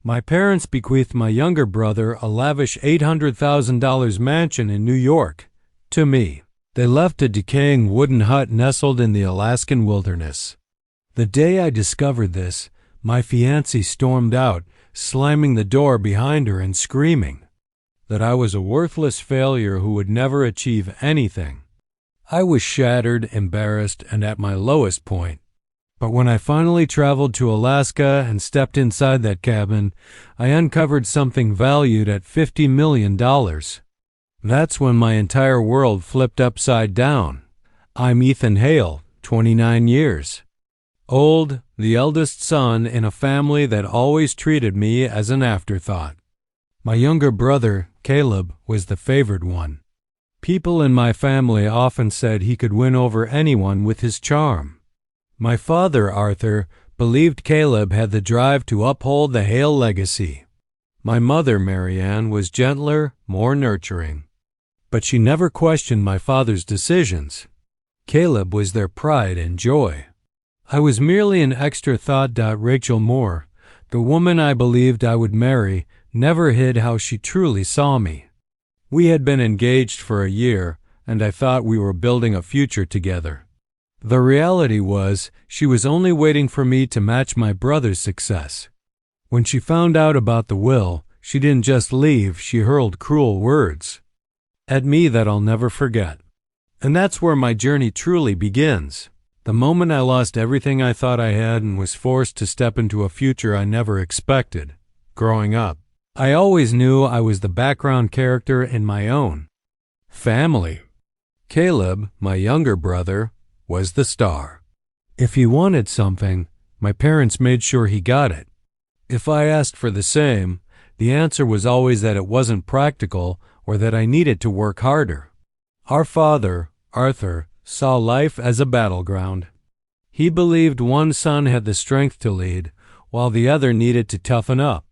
My parents bequeathed my younger brother a lavish $800,000 mansion in New York to me. They left a decaying wooden hut nestled in the Alaskan wilderness. The day I discovered this, my fiancée stormed out, slamming the door behind her and screaming that I was a worthless failure who would never achieve anything. I was shattered, embarrassed, and at my lowest point. But when I finally traveled to Alaska and stepped inside that cabin, I uncovered something valued at $50 million. That's when my entire world flipped upside down. I'm Ethan Hale, 29 years old, the eldest son in a family that always treated me as an afterthought. My younger brother, Caleb, was the favored one. People in my family often said he could win over anyone with his charm. My father, Arthur, believed Caleb had the drive to uphold the Hale legacy. My mother, Marianne, was gentler, more nurturing. But she never questioned my father's decisions. Caleb was their pride and joy. I was merely an extra thought. Rachel Moore, the woman I believed I would marry, never hid how she truly saw me. We had been engaged for a year, and I thought we were building a future together. The reality was, she was only waiting for me to match my brother's success. When she found out about the will, she didn't just leave, she hurled cruel words at me that I'll never forget. And that's where my journey truly begins. The moment I lost everything I thought I had and was forced to step into a future I never expected. Growing up, I always knew I was the background character in my own family. Caleb, my younger brother, was the star. If he wanted something, my parents made sure he got it. If I asked for the same, the answer was always that it wasn't practical or that I needed to work harder. Our father, Arthur, saw life as a battleground. He believed one son had the strength to lead, while the other needed to toughen up.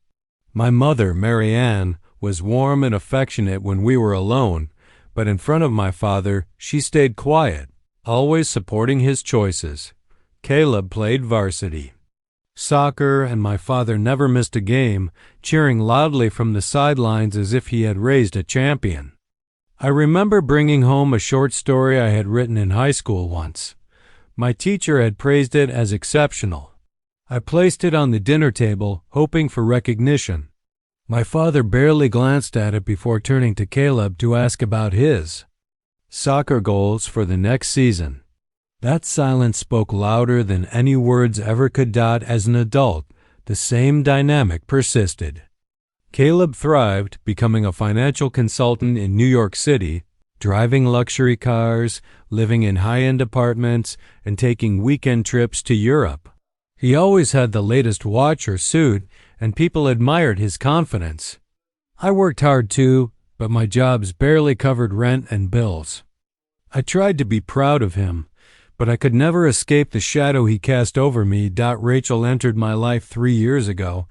My mother, Marianne, was warm and affectionate when we were alone, but in front of my father, she stayed quiet, always supporting his choices. Caleb played varsity soccer, and my father never missed a game, cheering loudly from the sidelines as if he had raised a champion. I remember bringing home a short story I had written in high school once. My teacher had praised it as exceptional. I placed it on the dinner table, hoping for recognition. My father barely glanced at it before turning to Caleb to ask about his soccer goals for the next season. That silence spoke louder than any words ever could. As an adult, the same dynamic persisted. Caleb thrived, becoming a financial consultant in New York City, driving luxury cars, living in high-end apartments, and taking weekend trips to Europe. He always had the latest watch or suit, and people admired his confidence. I worked hard too, but my jobs barely covered rent and bills. I tried to be proud of him, but I could never escape the shadow he cast over me. Rachel entered my life 3 years ago,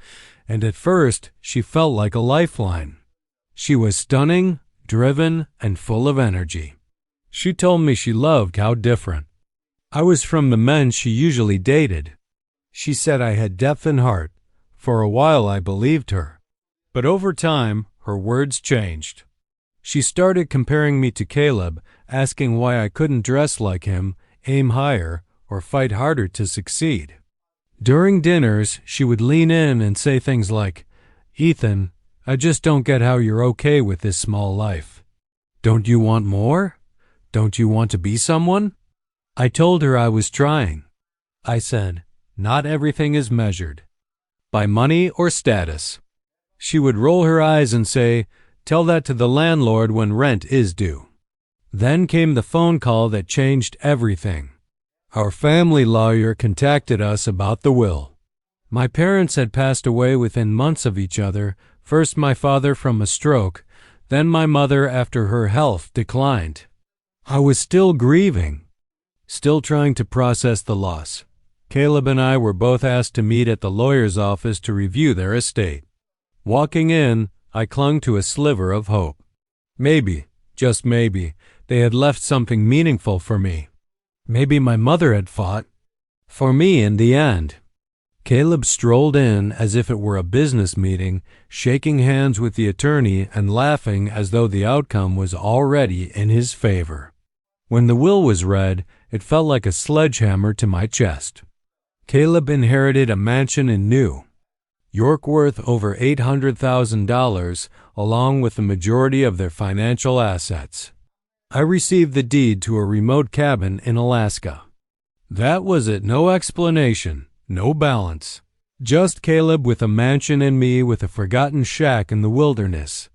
and at first she felt like a lifeline. She was stunning, driven, and full of energy. She told me she loved how different I was from the men she usually dated. She said I had depth and heart. For a while I believed her. But over time, her words changed. She started comparing me to Caleb, asking why I couldn't dress like him, aim higher, or fight harder to succeed. During dinners, she would lean in and say things like, "Ethan, I just don't get how you're okay with this small life. Don't you want more? Don't you want to be someone?" I told her I was trying. I said, "Not everything is measured by money or status." She would roll her eyes and say, "Tell that to the landlord when rent is due." Then came the phone call that changed everything. Our family lawyer contacted us about the will. My parents had passed away within months of each other, first my father from a stroke, then my mother after her health declined. I was still grieving, still trying to process the loss. Caleb and I were both asked to meet at the lawyer's office to review their estate. Walking in, I clung to a sliver of hope. Maybe, just maybe, they had left something meaningful for me. Maybe my mother had fought for me in the end. Caleb strolled in as if it were a business meeting, shaking hands with the attorney and laughing as though the outcome was already in his favor. When the will was read, it felt like a sledgehammer to my chest. Caleb inherited a mansion in New York worth over $800,000, along with the majority of their financial assets. I received the deed to a remote cabin in Alaska. That was it. No explanation, no balance. Just Caleb with a mansion and me with a forgotten shack in the wilderness.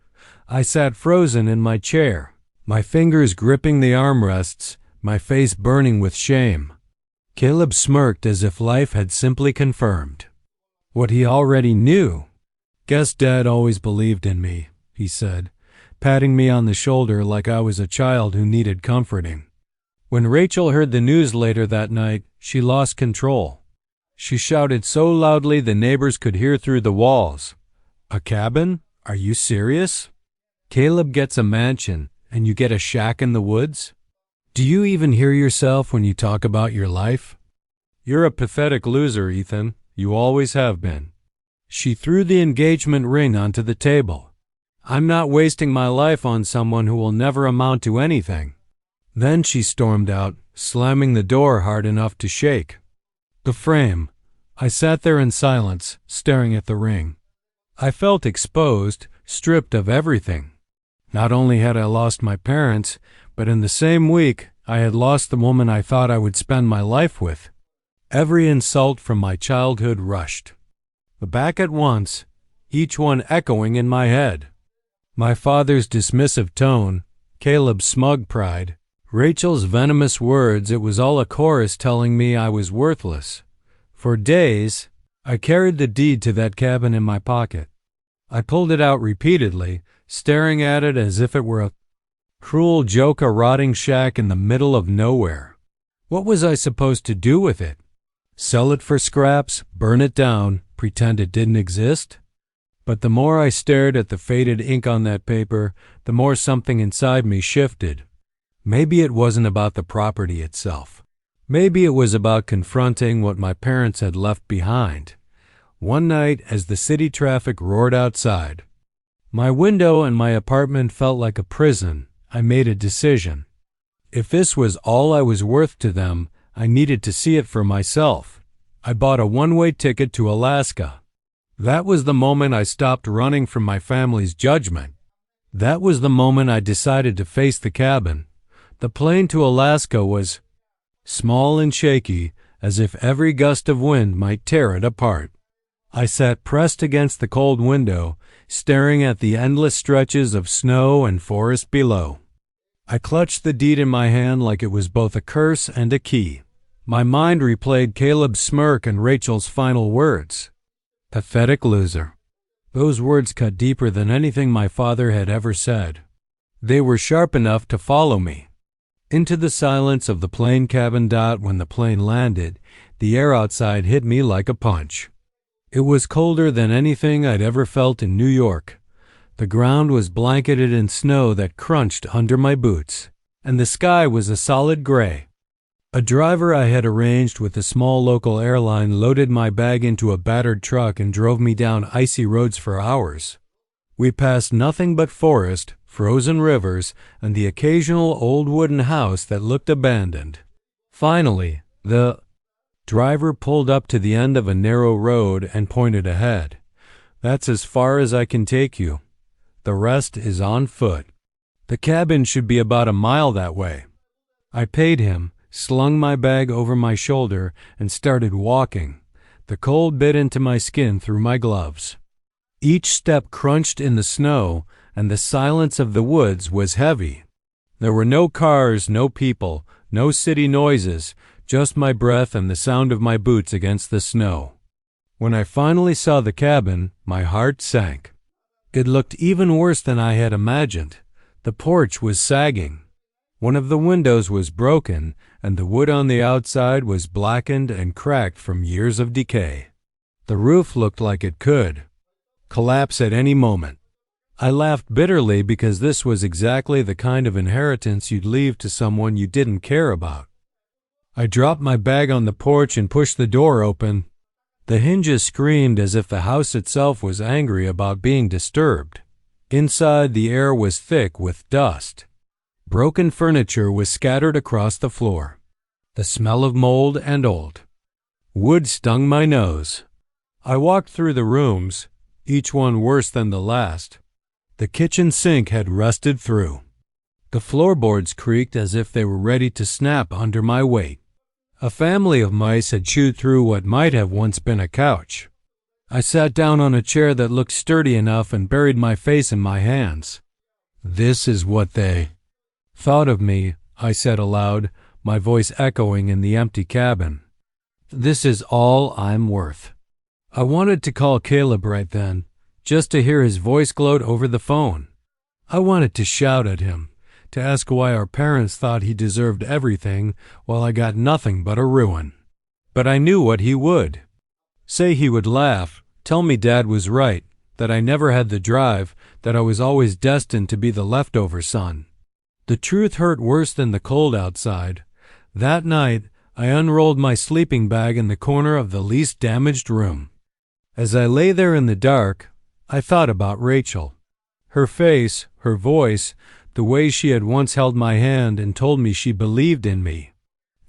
I sat frozen in my chair, my fingers gripping the armrests, my face burning with shame. Caleb smirked as if life had simply confirmed what he already knew. "Guess Dad always believed in me," he said, patting me on the shoulder like I was a child who needed comforting. When Rachel heard the news later that night, she lost control. She shouted so loudly the neighbors could hear through the walls. "A cabin? Are you serious? Caleb gets a mansion, and you get a shack in the woods? Do you even hear yourself when you talk about your life? You're a pathetic loser, Ethan. You always have been." She threw the engagement ring onto the table. "I'm not wasting my life on someone who will never amount to anything." Then she stormed out, slamming the door hard enough to shake the frame. I sat there in silence, staring at the ring. I felt exposed, stripped of everything. Not only had I lost my parents, but in the same week, I had lost the woman I thought I would spend my life with. Every insult from my childhood rushed back at once, each one echoing in my head. My father's dismissive tone, Caleb's smug pride, Rachel's venomous words, it was all a chorus telling me I was worthless. For days, I carried the deed to that cabin in my pocket. I pulled it out repeatedly, staring at it as if it were a cruel joke, a rotting shack in the middle of nowhere. What was I supposed to do with it? Sell it for scraps, burn it down, pretend it didn't exist? But the more I stared at the faded ink on that paper, the more something inside me shifted. Maybe it wasn't about the property itself. Maybe it was about confronting what my parents had left behind. One night, as the city traffic roared outside, my window in my apartment felt like a prison. I made a decision. If this was all I was worth to them, I needed to see it for myself. I bought a one-way ticket to Alaska. That was the moment I stopped running from my family's judgment. That was the moment I decided to face the cabin. The plane to Alaska was small and shaky, as if every gust of wind might tear it apart. I sat pressed against the cold window, staring at the endless stretches of snow and forest below. I clutched the deed in my hand like it was both a curse and a key. My mind replayed Caleb's smirk and Rachel's final words. Pathetic loser. Those words cut deeper than anything my father had ever said. They were sharp enough to follow me into the silence of the plane cabin. When the plane landed, the air outside hit me like a punch. It was colder than anything I'd ever felt in New York. The ground was blanketed in snow that crunched under my boots, and the sky was a solid gray. A driver I had arranged with a small local airline loaded my bag into a battered truck and drove me down icy roads for hours. We passed nothing but forest, frozen rivers, and the occasional old wooden house that looked abandoned. Finally, the driver pulled up to the end of a narrow road and pointed ahead. "That's as far as I can take you. The rest is on foot. The cabin should be about a mile that way." I paid him, slung my bag over my shoulder, and started walking. The cold bit into my skin through my gloves. Each step crunched in the snow, and the silence of the woods was heavy. There were no cars, no people, no city noises, just my breath and the sound of my boots against the snow. When I finally saw the cabin, my heart sank. It looked even worse than I had imagined. The porch was sagging. One of the windows was broken, and the wood on the outside was blackened and cracked from years of decay. The roof looked like it could collapse at any moment. I laughed bitterly because this was exactly the kind of inheritance you'd leave to someone you didn't care about. I dropped my bag on the porch and pushed the door open. The hinges screamed as if the house itself was angry about being disturbed. Inside, the air was thick with dust. Broken furniture was scattered across the floor. The smell of mold and old wood stung my nose. I walked through the rooms, each one worse than the last. The kitchen sink had rusted through. The floorboards creaked as if they were ready to snap under my weight. A family of mice had chewed through what might have once been a couch. I sat down on a chair that looked sturdy enough and buried my face in my hands. This is what they thought of me, I said aloud, my voice echoing in the empty cabin. This is all I'm worth. I wanted to call Caleb right then, just to hear his voice gloat over the phone. I wanted to shout at him, to ask why our parents thought he deserved everything while I got nothing but a ruin. But I knew what he would. Say he would laugh, tell me Dad was right, that I never had the drive, that I was always destined to be the leftover son. The truth hurt worse than the cold outside. That night, I unrolled my sleeping bag in the corner of the least damaged room. As I lay there in the dark, I thought about Rachel. Her face, her voice, the way she had once held my hand and told me she believed in me.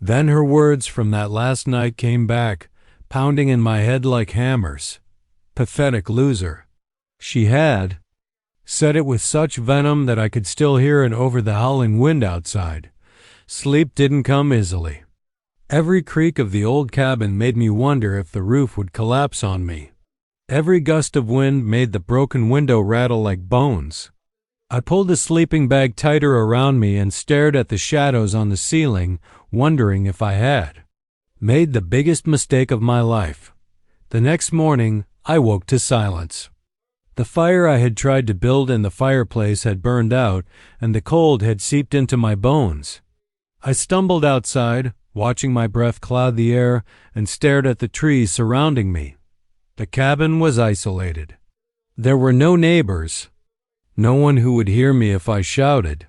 Then her words from that last night came back, pounding in my head like hammers. Pathetic loser. She had said it with such venom that I could still hear it over the howling wind outside. Sleep didn't come easily. Every creak of the old cabin made me wonder if the roof would collapse on me. Every gust of wind made the broken window rattle like bones. I pulled the sleeping bag tighter around me and stared at the shadows on the ceiling, wondering if I had made the biggest mistake of my life. The next morning, I woke to silence. The fire I had tried to build in the fireplace had burned out, and the cold had seeped into my bones. I stumbled outside, watching my breath cloud the air, and stared at the trees surrounding me. The cabin was isolated. There were no neighbors. No one who would hear me if I shouted.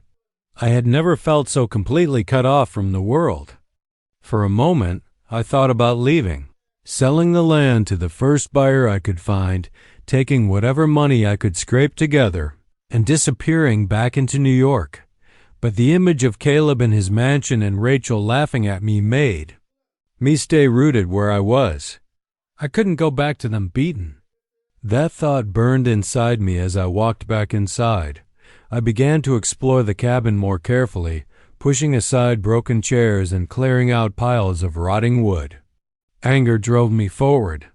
I had never felt so completely cut off from the world. For a moment, I thought about leaving, selling the land to the first buyer I could find, taking whatever money I could scrape together, and disappearing back into New York. But the image of Caleb in his mansion and Rachel laughing at me made me stay rooted where I was. I couldn't go back to them beaten. That thought burned inside me as I walked back inside. I began to explore the cabin more carefully, pushing aside broken chairs and clearing out piles of rotting wood. Anger drove me forward.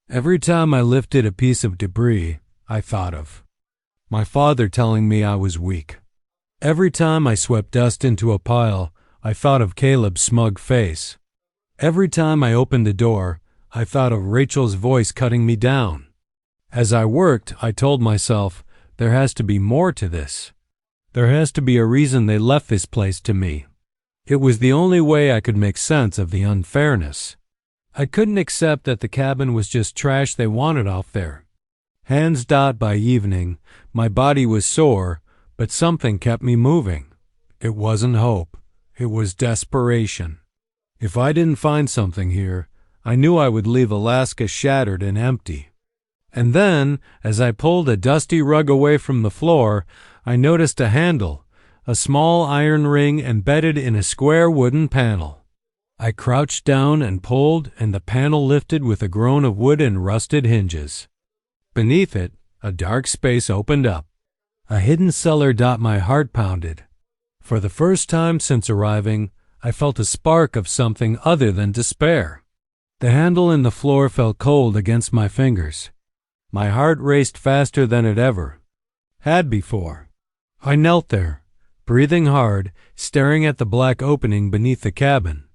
Every time I lifted a piece of debris, I thought of my father telling me I was weak. Every time I swept dust into a pile, I thought of Caleb's smug face. Every time I opened the door, I thought of Rachel's voice cutting me down. As I worked, I told myself, there has to be more to this. There has to be a reason they left this place to me. It was the only way I could make sense of the unfairness. I couldn't accept that the cabin was just trash they wanted off there. Hands dot by evening, my body was sore, but something kept me moving. It wasn't hope. It was desperation. If I didn't find something here, I knew I would leave Alaska shattered and empty. And then, as I pulled a dusty rug away from the floor, I noticed a handle, a small iron ring embedded in a square wooden panel. I crouched down and pulled, and the panel lifted with a groan of wood and rusted hinges. Beneath it, a dark space opened up. A hidden cellar. My heart pounded. For the first time since arriving, I felt a spark of something other than despair. The handle in the floor felt cold against my fingers. My heart raced faster than it ever had before. I knelt there, breathing hard, staring at the black opening beneath the cabin.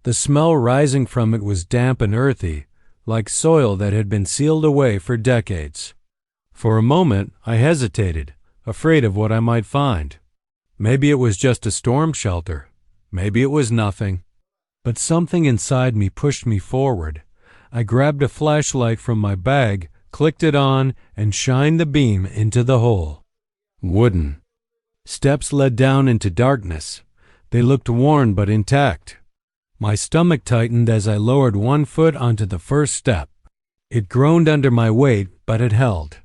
The smell rising from it was damp and earthy, like soil that had been sealed away for decades. For a moment, I hesitated, afraid of what I might find. Maybe it was just a storm shelter. Maybe it was nothing. But something inside me pushed me forward. I grabbed a flashlight from my bag, clicked it on, and shined the beam into the hole. Wooden. Steps led down into darkness. They looked worn but intact. My stomach tightened as I lowered one foot onto the first step. It groaned under my weight, but it held.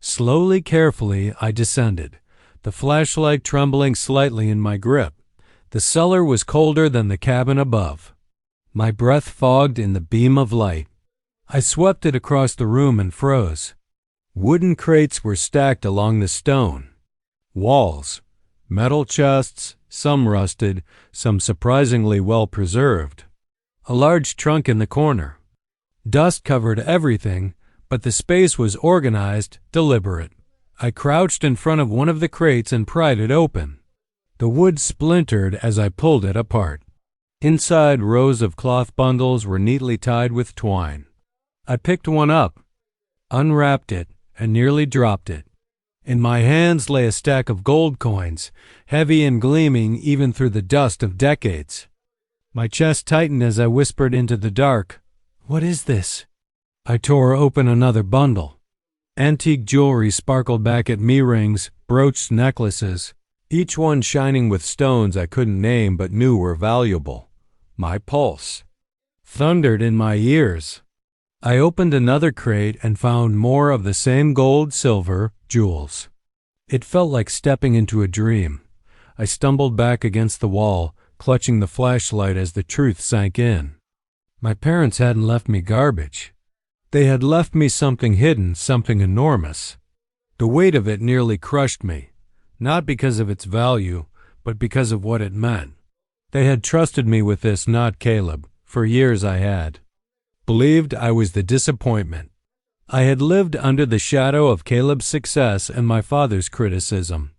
Slowly, carefully, I descended, the flashlight trembling slightly in my grip. The cellar was colder than the cabin above. My breath fogged in the beam of light. I swept it across the room and froze. Wooden crates were stacked along the stone walls, metal chests, some rusted, some surprisingly well preserved. A large trunk in the corner. Dust covered everything, but the space was organized, deliberate. I crouched in front of one of the crates and pried it open. The wood splintered as I pulled it apart. Inside, rows of cloth bundles were neatly tied with twine. I picked one up, unwrapped it, and nearly dropped it. In my hands lay a stack of gold coins, heavy and gleaming even through the dust of decades. My chest tightened as I whispered into the dark, "What is this?" I tore open another bundle. Antique jewelry sparkled back at me, rings, brooches, necklaces, each one shining with stones I couldn't name but knew were valuable. My pulse thundered in my ears. I opened another crate and found more of the same gold, silver, jewels. It felt like stepping into a dream. I stumbled back against the wall, clutching the flashlight as the truth sank in. My parents hadn't left me garbage. They had left me something hidden, something enormous. The weight of it nearly crushed me, not because of its value, but because of what it meant. They had trusted me with this, not Caleb. For years I had. Believed I was the disappointment. I had lived under the shadow of Caleb's success and my father's criticism.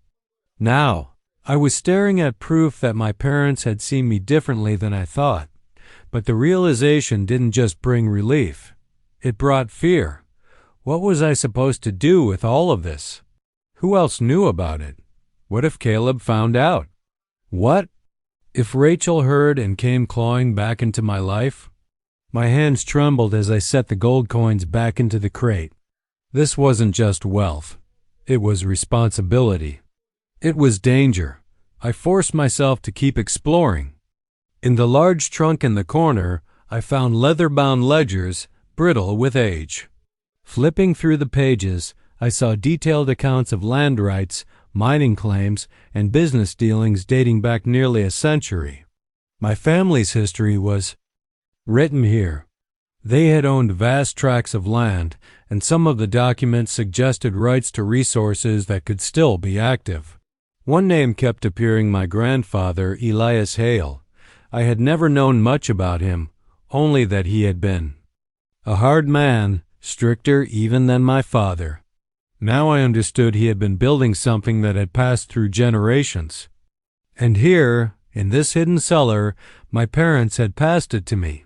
Now, I was staring at proof that my parents had seen me differently than I thought. But the realization didn't just bring relief. It brought fear. What was I supposed to do with all of this? Who else knew about it? What if Caleb found out? What if Rachel heard and came clawing back into my life? My hands trembled as I set the gold coins back into the crate. This wasn't just wealth. It was responsibility. It was danger. I forced myself to keep exploring. In the large trunk in the corner, I found leather-bound ledgers, brittle with age. Flipping through the pages, I saw detailed accounts of land rights, mining claims, and business dealings dating back nearly a century. My family's history was written here. They had owned vast tracts of land, and some of the documents suggested rights to resources that could still be active. One name kept appearing: my grandfather, Elias Hale. I had never known much about him, only that he had been a hard man, stricter even than my father. Now I understood he had been building something that had passed through generations. And here, in this hidden cellar, my parents had passed it to me.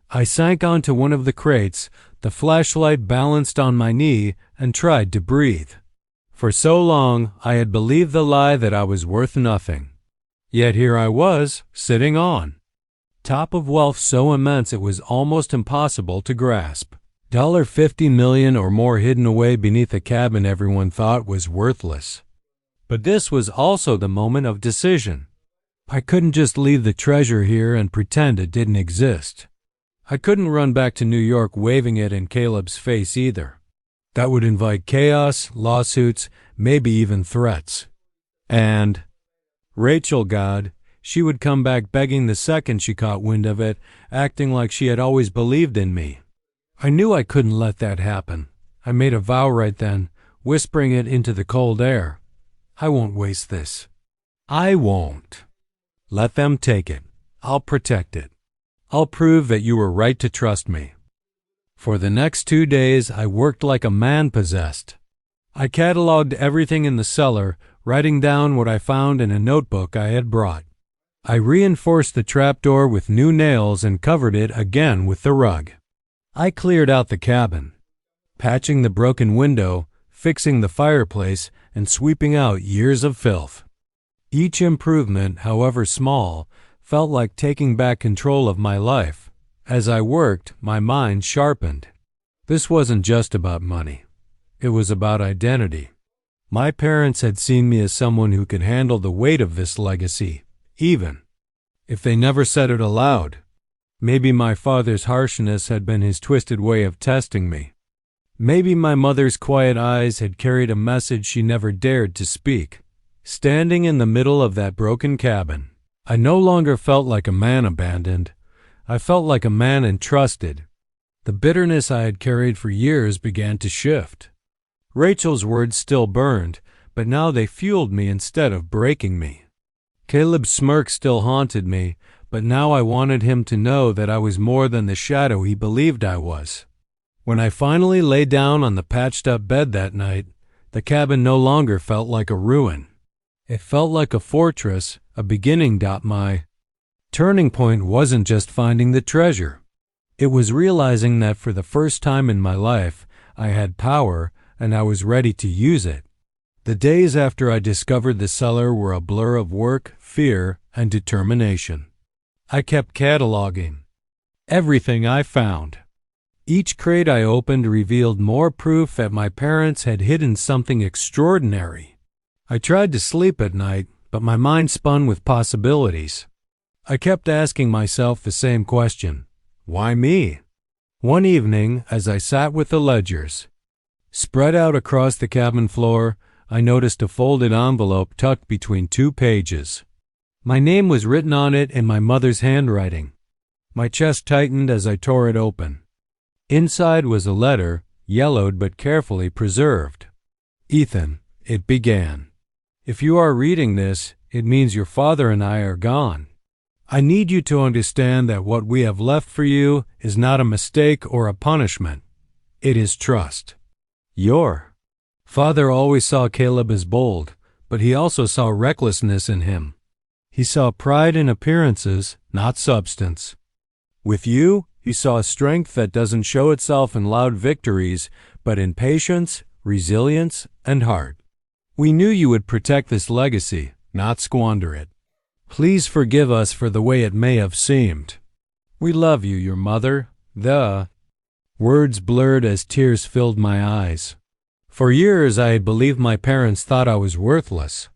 I sank onto one of the crates, the flashlight balanced on my knee, and tried to breathe. For so long, I had believed the lie that I was worth nothing. Yet here I was, sitting on top of wealth so immense it was almost impossible to grasp. $50 million or more hidden away beneath a cabin everyone thought was worthless. But this was also the moment of decision. I couldn't just leave the treasure here and pretend it didn't exist. I couldn't run back to New York waving it in Caleb's face either. That would invite chaos, lawsuits, maybe even threats. And Rachel, God, she would come back begging the second she caught wind of it, acting like she had always believed in me. I knew I couldn't let that happen. I made a vow right then, whispering it into the cold air. I won't waste this. I won't. Let them take it. I'll protect it. I'll prove that you were right to trust me. For the next 2 days, I worked like a man possessed. I cataloged everything in the cellar, writing down what I found in a notebook I had brought. I reinforced the trapdoor with new nails and covered it again with the rug. I cleared out the cabin, patching the broken window, fixing the fireplace, and sweeping out years of filth. Each improvement, however small, felt like taking back control of my life. As I worked, my mind sharpened. This wasn't just about money. It was about identity. My parents had seen me as someone who could handle the weight of this legacy, even if they never said it aloud. Maybe my father's harshness had been his twisted way of testing me. Maybe my mother's quiet eyes had carried a message she never dared to speak. Standing in the middle of that broken cabin, I no longer felt like a man abandoned. I felt like a man entrusted. The bitterness I had carried for years began to shift. Rachel's words still burned, but now they fueled me instead of breaking me. Caleb's smirk still haunted me, but now I wanted him to know that I was more than the shadow he believed I was. When I finally lay down on the patched-up bed that night, the cabin no longer felt like a ruin. It felt like a fortress, a beginning. My turning point wasn't just finding the treasure. It was realizing that for the first time in my life, I had power and I was ready to use it. The days after I discovered the cellar were a blur of work, fear, and determination. I kept cataloging everything I found. Each crate I opened revealed more proof that my parents had hidden something extraordinary. I tried to sleep at night, but my mind spun with possibilities. I kept asking myself the same question: why me? One evening, as I sat with the ledgers spread out across the cabin floor, I noticed a folded envelope tucked between 2 pages. My name was written on it in my mother's handwriting. My chest tightened as I tore it open. Inside was a letter, yellowed but carefully preserved. Ethan, it began. If you are reading this, it means your father and I are gone. I need you to understand that what we have left for you is not a mistake or a punishment. It is trust. Your father always saw Caleb as bold, but he also saw recklessness in him. He saw pride in appearances, not substance. With you, he saw strength that doesn't show itself in loud victories, but in patience, resilience, and heart. We knew you would protect this legacy, not squander it. Please forgive us for the way it may have seemed. We love you, your mother. The words blurred as tears filled my eyes. For years I had believed my parents thought I was worthless.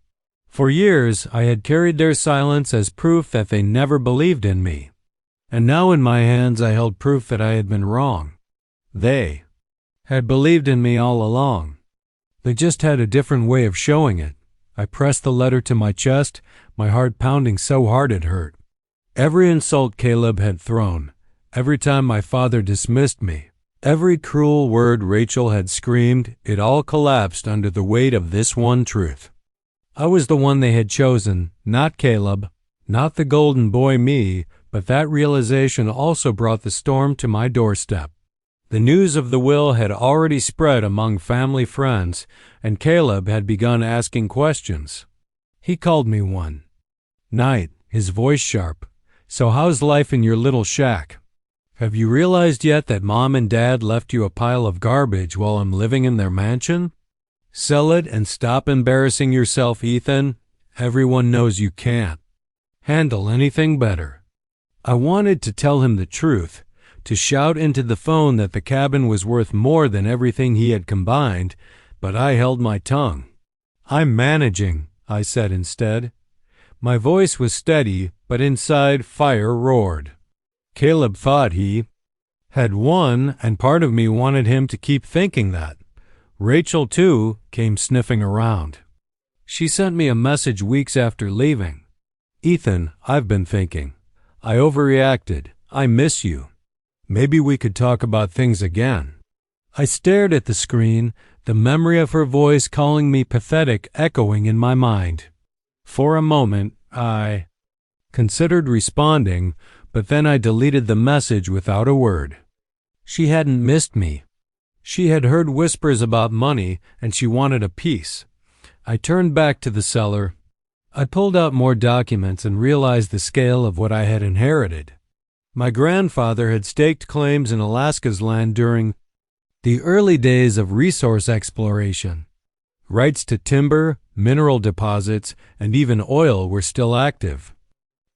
For years I had carried their silence as proof that they never believed in me. And now in my hands I held proof that I had been wrong. They had believed in me all along. They just had a different way of showing it. I pressed the letter to my chest, my heart pounding so hard it hurt. Every insult Caleb had thrown, every time my father dismissed me, every cruel word Rachel had screamed, it all collapsed under the weight of this one truth. I was the one they had chosen, not Caleb, not the golden boy me, but that realization also brought the storm to my doorstep. The news of the will had already spread among family friends, and Caleb had begun asking questions. He called me one night, his voice sharp. So how's life in your little shack? Have you realized yet that Mom and Dad left you a pile of garbage while I'm living in their mansion? Sell it and stop embarrassing yourself, Ethan. Everyone knows you can't handle anything better. I wanted to tell him the truth, to shout into the phone that the cabin was worth more than everything he had combined, but I held my tongue. I'm managing, I said instead. My voice was steady, but inside fire roared. Caleb thought he had won, and part of me wanted him to keep thinking that. Rachel, too, came sniffing around. She sent me a message weeks after leaving. Ethan, I've been thinking. I overreacted. I miss you. Maybe we could talk about things again. I stared at the screen, the memory of her voice calling me pathetic echoing in my mind. For a moment, I considered responding, but then I deleted the message without a word. She hadn't missed me. She had heard whispers about money, and she wanted a piece. I turned back to the cellar. I pulled out more documents and realized the scale of what I had inherited. My grandfather had staked claims in Alaska's land during the early days of resource exploration. Rights to timber, mineral deposits, and even oil were still active.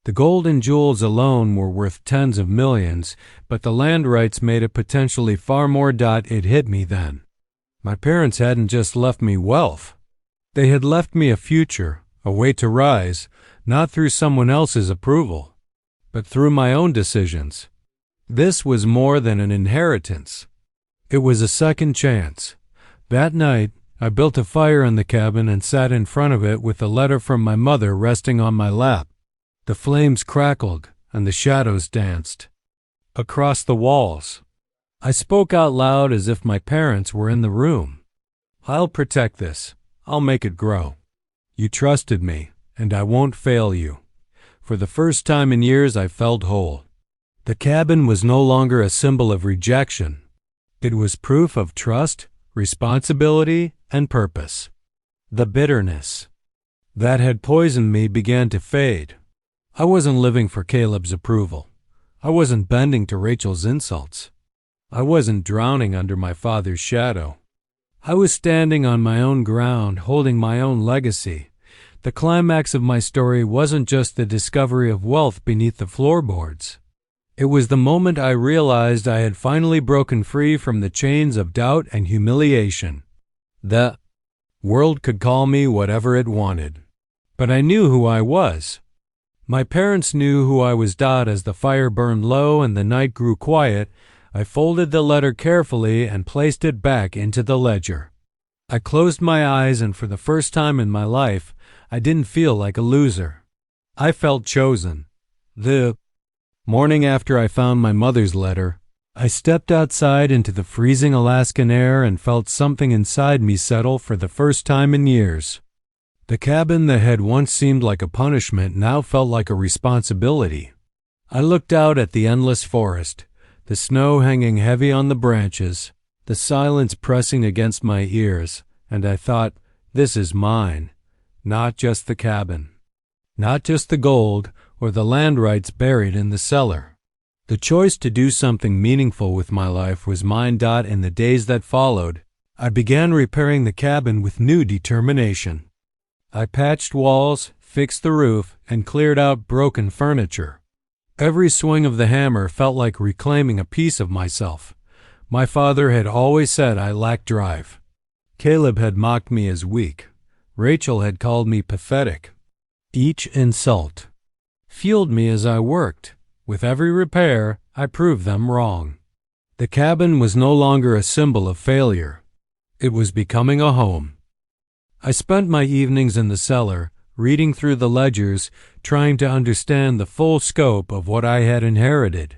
The gold and jewels alone were worth tens of millions, but the land rights made it potentially far more. It hit me then. My parents hadn't just left me wealth. They had left me a future, a way to rise, not through someone else's approval, but through my own decisions. This was more than an inheritance. It was a second chance. That night, I built a fire in the cabin and sat in front of it with a letter from my mother resting on my lap. The flames crackled and the shadows danced across the walls. I spoke out loud as if my parents were in the room. "I'll protect this. I'll make it grow. You trusted me, and I won't fail you." For the first time in years, I felt whole. The cabin was no longer a symbol of rejection. It was proof of trust, responsibility, and purpose. The bitterness that had poisoned me began to fade. I wasn't living for Caleb's approval. I wasn't bending to Rachel's insults. I wasn't drowning under my father's shadow. I was standing on my own ground, holding my own legacy. The climax of my story wasn't just the discovery of wealth beneath the floorboards. It was the moment I realized I had finally broken free from the chains of doubt and humiliation. The world could call me whatever it wanted, but I knew who I was. My parents knew who I was. As the fire burned low and the night grew quiet, I folded the letter carefully and placed it back into the ledger. I closed my eyes, and for the first time in my life, I didn't feel like a loser. I felt chosen. The morning after I found my mother's letter, I stepped outside into the freezing Alaskan air and felt something inside me settle for the first time in years. The cabin that had once seemed like a punishment now felt like a responsibility. I looked out at the endless forest, the snow hanging heavy on the branches, the silence pressing against my ears, and I thought, this is mine. Not just the cabin. Not just the gold or the land rights buried in the cellar. The choice to do something meaningful with my life was mine. In the days that followed, I began repairing the cabin with new determination. I patched walls, fixed the roof, and cleared out broken furniture. Every swing of the hammer felt like reclaiming a piece of myself. My father had always said I lacked drive. Caleb had mocked me as weak. Rachel had called me pathetic. Each insult fueled me as I worked. With every repair, I proved them wrong. The cabin was no longer a symbol of failure. It was becoming a home. I spent my evenings in the cellar, reading through the ledgers, trying to understand the full scope of what I had inherited.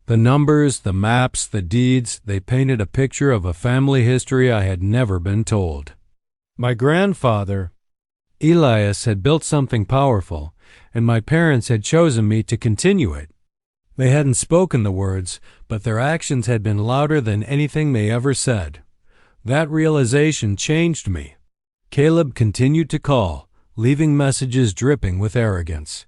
The numbers, the maps, the deeds, they painted a picture of a family history I had never been told. My grandfather, Elias, had built something powerful, and my parents had chosen me to continue it. They hadn't spoken the words, but their actions had been louder than anything they ever said. That realization changed me. Caleb continued to call, leaving messages dripping with arrogance.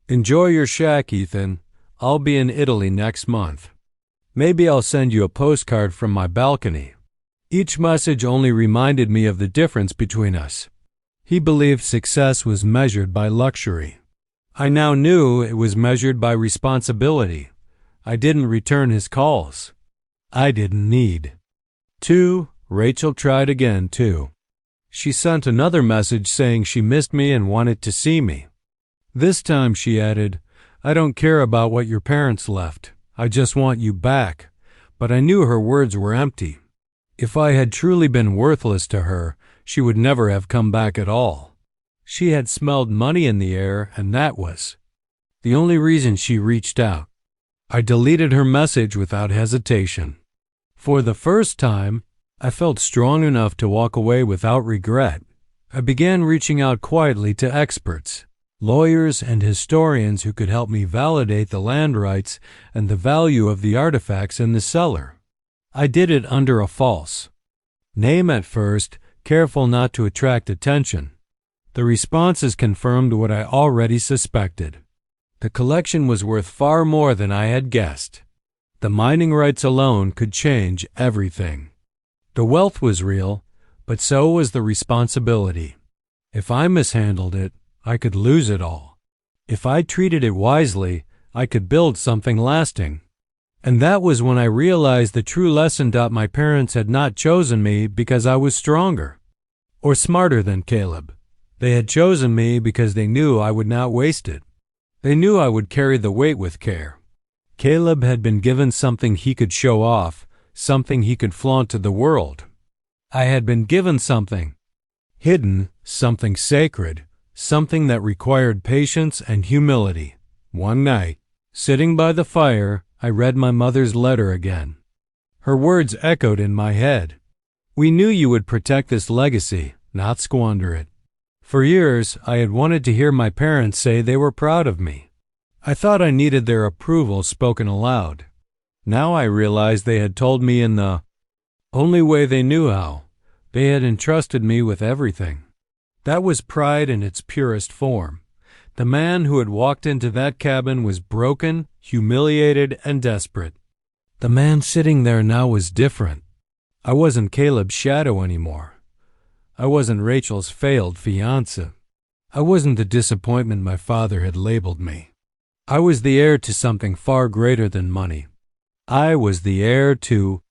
"Enjoy your shack, Ethan. I'll be in Italy next month. Maybe I'll send you a postcard from my balcony." Each message only reminded me of the difference between us. He believed success was measured by luxury. I now knew it was measured by responsibility. I didn't return his calls. I didn't need to. Rachel tried again, too. She sent another message saying she missed me and wanted to see me. This time she added, "I don't care about what your parents left. I just want you back." But I knew her words were empty. If I had truly been worthless to her, she would never have come back at all. She had smelled money in the air, and that was the only reason she reached out. I deleted her message without hesitation. For the first time, I felt strong enough to walk away without regret. I began reaching out quietly to experts, lawyers and historians who could help me validate the land rights and the value of the artifacts in the cellar. I did it under a false name at first, careful not to attract attention. The responses confirmed what I already suspected. The collection was worth far more than I had guessed. The mining rights alone could change everything. The wealth was real, but so was the responsibility. If I mishandled it, I could lose it all. If I treated it wisely, I could build something lasting. And that was when I realized the true lesson. My parents had not chosen me because I was stronger or smarter than Caleb. They had chosen me because they knew I would not waste it. They knew I would carry the weight with care. Caleb had been given something he could show off, something he could flaunt to the world. I had been given something hidden, something sacred, something that required patience and humility. One night, sitting by the fire, I read my mother's letter again. Her words echoed in my head. "We knew you would protect this legacy, not squander it." For years, I had wanted to hear my parents say they were proud of me. I thought I needed their approval spoken aloud. Now I realized they had told me in the only way they knew how. They had entrusted me with everything. That was pride in its purest form. The man who had walked into that cabin was broken, humiliated, and desperate. The man sitting there now was different. I wasn't Caleb's shadow anymore. I wasn't Rachel's failed fiancé. I wasn't the disappointment my father had labeled me. I was the heir to something far greater than money. I was the heir to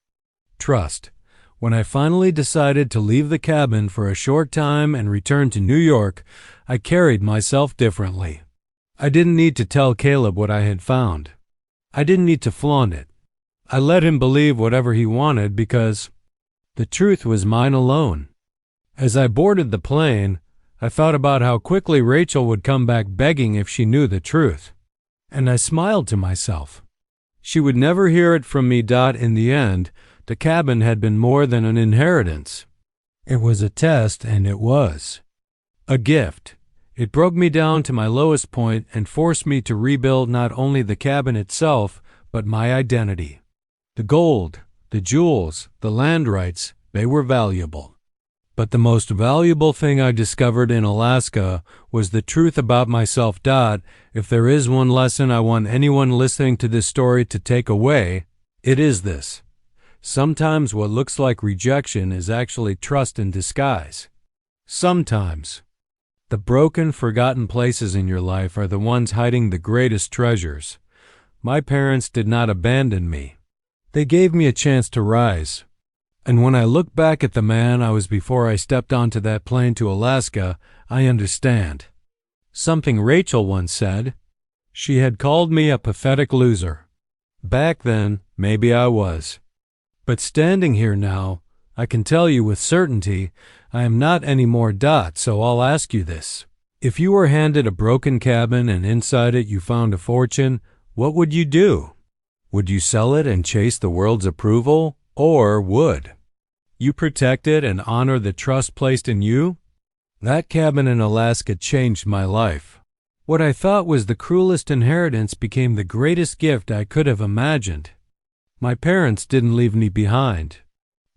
trust. When I finally decided to leave the cabin for a short time and return to New York, I carried myself differently. I didn't need to tell Caleb what I had found. I didn't need to flaunt it. I let him believe whatever he wanted because the truth was mine alone. As I boarded the plane, I thought about how quickly Rachel would come back begging if she knew the truth. And I smiled to myself. She would never hear it from me. In the end, the cabin had been more than an inheritance. It was a test, and it was a gift. It broke me down to my lowest point and forced me to rebuild not only the cabin itself, but my identity. The gold, the jewels, the land rights, they were valuable. But the most valuable thing I discovered in Alaska was the truth about myself. If there is one lesson I want anyone listening to this story to take away, it is this. Sometimes what looks like rejection is actually trust in disguise. Sometimes. The broken, forgotten places in your life are the ones hiding the greatest treasures. My parents did not abandon me. They gave me a chance to rise. And when I look back at the man I was before I stepped onto that plane to Alaska, I understand. Something Rachel once said. She had called me a pathetic loser. Back then, maybe I was. But standing here now, I can tell you with certainty, I am not anymore. So I'll ask you this. If you were handed a broken cabin and inside it you found a fortune, what would you do? Would you sell it and chase the world's approval? Or would you protect it and honor the trust placed in you? That cabin in Alaska changed my life. What I thought was the cruelest inheritance became the greatest gift I could have imagined. My parents didn't leave me behind.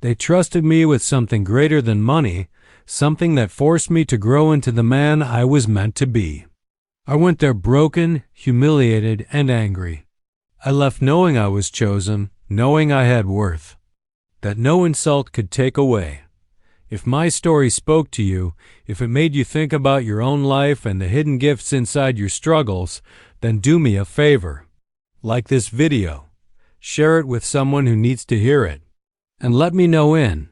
They trusted me with something greater than money, something that forced me to grow into the man I was meant to be. I went there broken, humiliated, and angry. I left knowing I was chosen, knowing I had worth, that no insult could take away. If my story spoke to you, if it made you think about your own life and the hidden gifts inside your struggles, then do me a favor. Like this video. Share it with someone who needs to hear it. And let me know in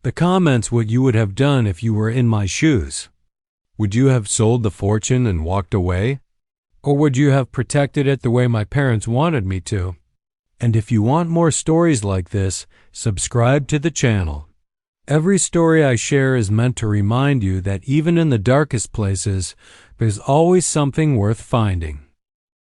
the comments what you would have done if you were in my shoes. Would you have sold the fortune and walked away? Or would you have protected it the way my parents wanted me to? And if you want more stories like this, subscribe to the channel. Every story I share is meant to remind you that even in the darkest places, there's always something worth finding.